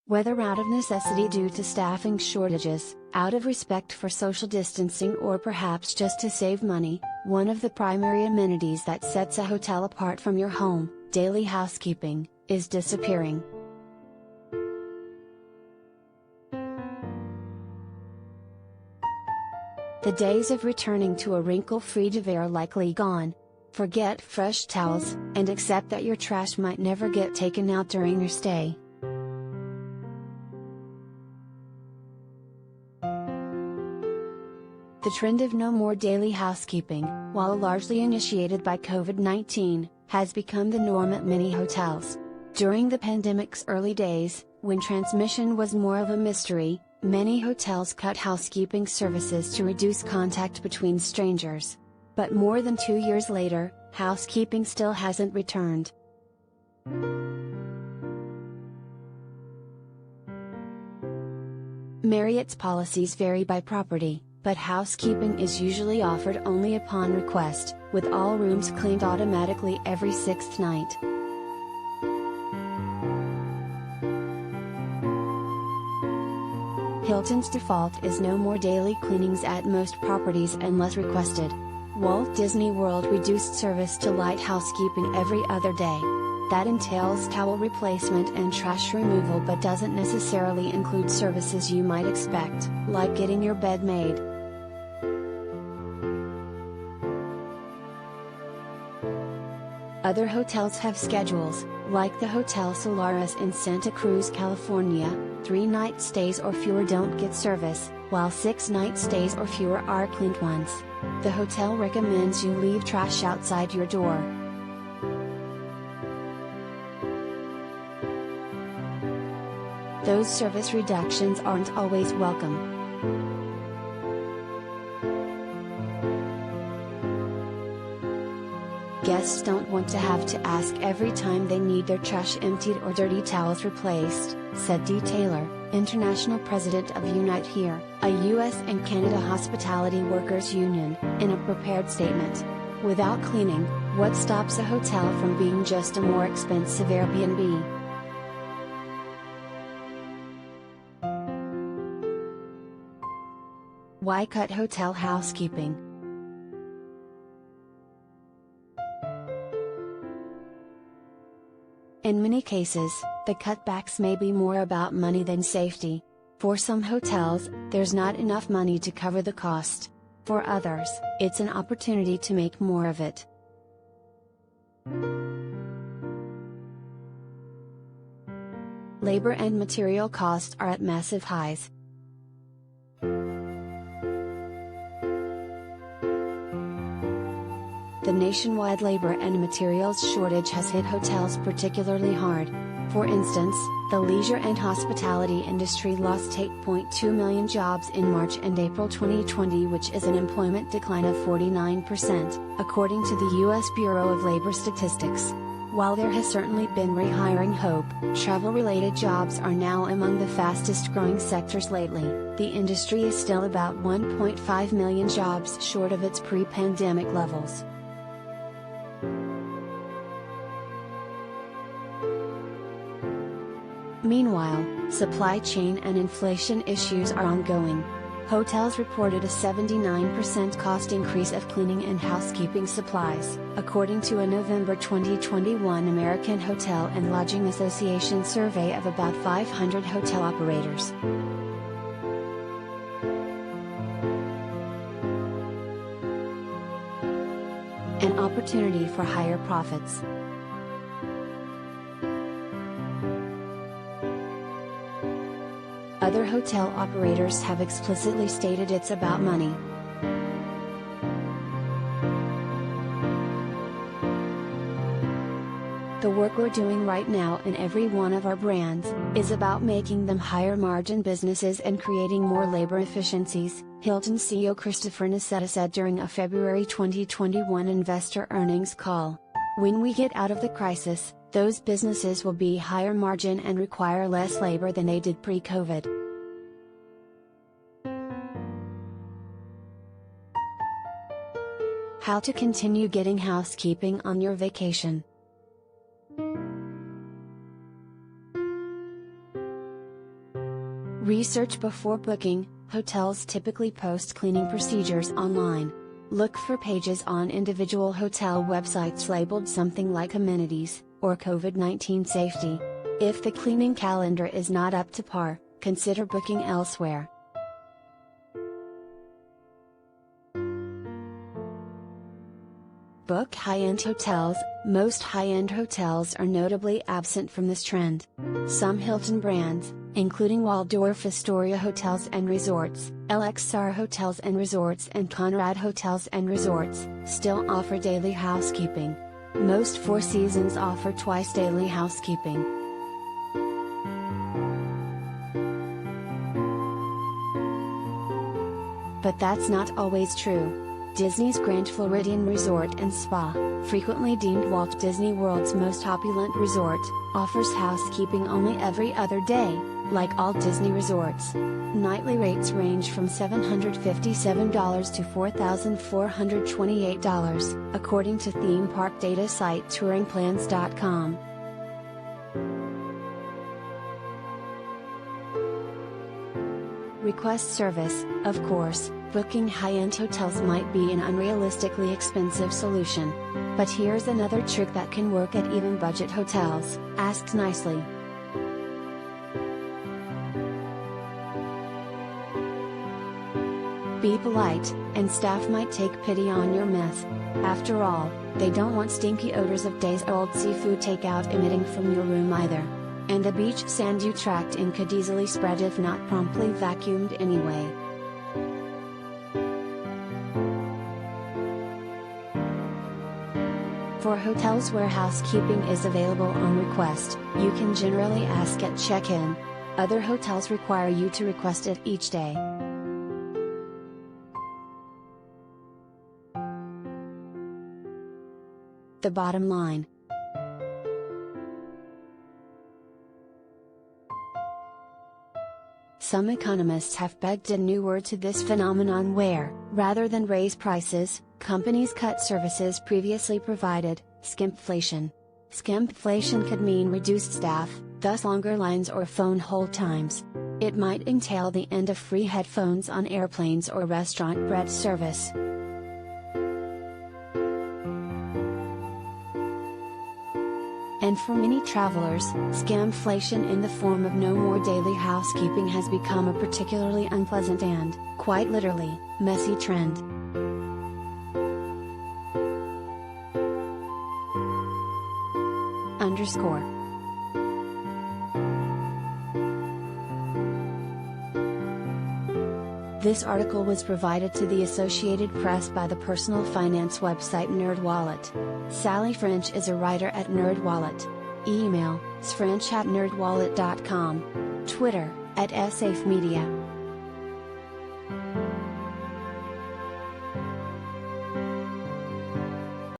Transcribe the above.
Whether out of necessity due to staffing shortages, out of respect for social distancing, or perhaps just to save money, one of the primary amenities that sets a hotel apart from your home, daily housekeeping, is disappearing. The days of returning to a wrinkle-free duvet are likely gone. Forget fresh towels, and accept that your trash might never get taken out during your stay. The trend of no more daily housekeeping, while largely initiated by COVID-19, has become the norm at many hotels. During the pandemic's early days, when transmission was more of a mystery, many hotels cut housekeeping services to reduce contact between strangers. But more than 2 years later, housekeeping still hasn't returned. Marriott's policies vary by property, but housekeeping is usually offered only upon request, with all rooms cleaned automatically every 6th night. Hilton's default is no more daily cleanings at most properties unless requested. Walt Disney World reduced service to light housekeeping every other day. That entails towel replacement and trash removal, but doesn't necessarily include services you might expect, like getting your bed made. Other hotels have schedules, like the Hotel Solaris in Santa Cruz, California. 3-night stays or fewer don't get service, while 6-night stays or fewer are cleaned once. The hotel recommends you leave trash outside your door. Those service reductions aren't always welcome. Guests don't want to have to ask every time they need their trash emptied or dirty towels replaced, said Dee Taylor, International President of Unite Here, a U.S. and Canada hospitality workers union, in a prepared statement. Without cleaning, what stops a hotel from being just a more expensive Airbnb? Why cut hotel housekeeping? In many cases, the cutbacks may be more about money than safety. For some hotels, there's not enough money to cover the cost. For others, it's an opportunity to make more of it. Labor and material costs are at massive highs. The nationwide labor and materials shortage has hit hotels particularly hard. For instance, the leisure and hospitality industry lost 8.2 million jobs in March and April 2020, which is an employment decline of 49%, according to the U.S. Bureau of Labor Statistics. While there has certainly been rehiring hope, travel-related jobs are now among the fastest-growing sectors lately. The industry is still about 1.5 million jobs short of its pre-pandemic levels. Meanwhile, supply chain and inflation issues are ongoing. Hotels reported a 79% cost increase of cleaning and housekeeping supplies, according to a November 2021 American Hotel and Lodging Association survey of about 500 hotel operators. An opportunity for higher profits. Other hotel operators have explicitly stated it's about money. The work we're doing right now in every one of our brands is about making them higher margin businesses and creating more labor efficiencies, Hilton CEO Christopher Nassetta said during a February 2021 investor earnings call. When we get out of the crisis, those businesses will be higher margin and require less labor than they did pre-COVID. How to continue getting housekeeping on your vacation. Research before booking. Hotels typically post cleaning procedures online. Look for pages on individual hotel websites labeled something like amenities, or COVID-19 safety. If the cleaning calendar is not up to par, consider booking elsewhere. Book high-end hotels. Most high-end hotels are notably absent from this trend. Some Hilton brands, including Waldorf Astoria Hotels and Resorts, LXR Hotels and Resorts and Conrad Hotels and Resorts, still offer daily housekeeping. Most Four Seasons offer twice daily housekeeping. But that's not always true. Disney's Grand Floridian Resort and Spa, frequently deemed Walt Disney World's most opulent resort, offers housekeeping only every other day, like all Disney resorts. Nightly rates range from $757 to $4,428, according to theme park data site touringplans.com. Request service. Of course, booking high-end hotels might be an unrealistically expensive solution. But here's another trick that can work at even budget hotels: ask nicely. Be polite, and staff might take pity on your mess. After all, they don't want stinky odors of days-old seafood takeout emitting from your room either. And a beach sand you tracked in could easily spread if not promptly vacuumed anyway. For hotels where housekeeping is available on request, you can generally ask at check-in. Other hotels require you to request it each day. The bottom line. Some economists have pegged a new word to this phenomenon where, rather than raise prices, companies cut services previously provided: skimpflation. Skimpflation could mean reduced staff, thus longer lines or phone hold times. It might entail the end of free headphones on airplanes or restaurant bread service. And for many travelers, scamflation in the form of no more daily housekeeping has become a particularly unpleasant and, quite literally, messy trend. _ This article was provided to the Associated Press by the personal finance website NerdWallet. Sally French is a writer at NerdWallet. Email: sfrench@nerdwallet.com. Twitter @safemedia.